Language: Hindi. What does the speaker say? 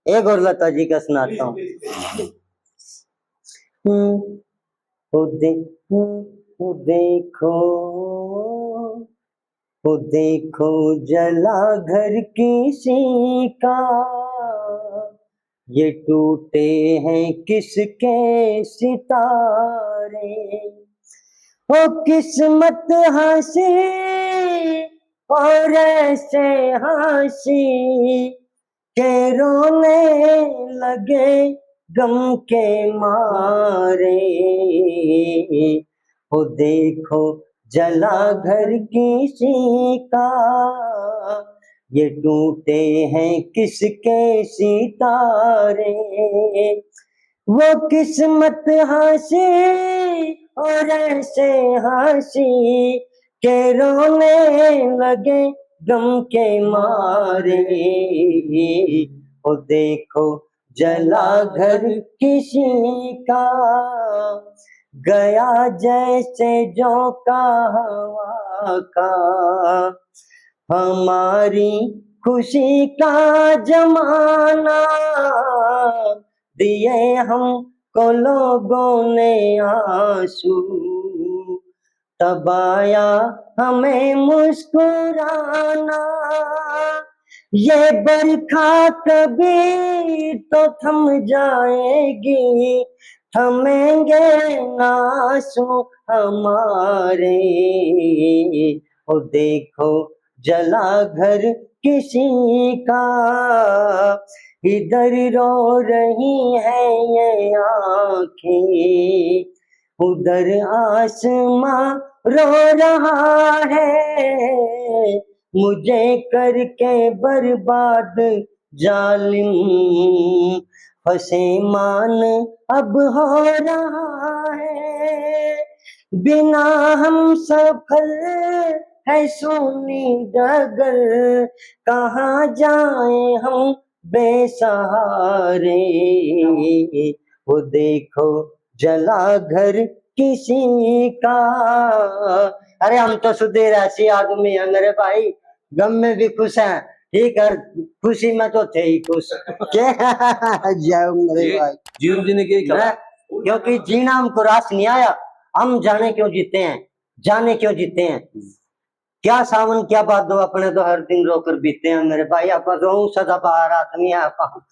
एक और लता जी का सुनाता हूँ। वो देखो वो देखो जला घर किसी का, ये टूटे हैं किसके सितारे। वो किस्मत हंसी और ऐसे हंसी के रोने लगे गम के मारे। वो देखो जला घर किसी का, ये टूटे हैं किसके सितारे। वो किस्मत हंसी और ऐसे हंसी के रोने लगे गम के मारे। वो देखो जला घर किसी का, गया जैसे झोंका हवा का। हमारी खुशी का जमाना दिए हमको लोगों ने आंसू, तब आया हमें मुस्कुराना। ये बरखा कभी तो थम जाएगी, थमेंगे ना आंसू हमारे। ओ देखो जला घर किसी का, इधर रो रही है ये आँखें, उधर आसमां रो रहा है। मुझे करके बर्बाद जालिम फसेमान अब हो रहा है। बिना हम सफल है सोनी डगर, कहाँ जाए हम बेसहारे। वो देखो जला घर किसी का। अरे हम तो सुधीर ऐसी आदमी है मेरे भाई, गम में भी खुश हैं, ठीक है, खुशी में तो थे ही खुश। जाओ मेरे भाई, जीवन जीने की क्योंकि जीना हमको रास नहीं आया, हम जाने क्यों जीते हैं, जाने क्यों जीते हैं। क्या सावन क्या बात दो, अपने तो हर दिन रोकर बीते हैं मेरे भाई। आप सदाबहार आदमी है आप।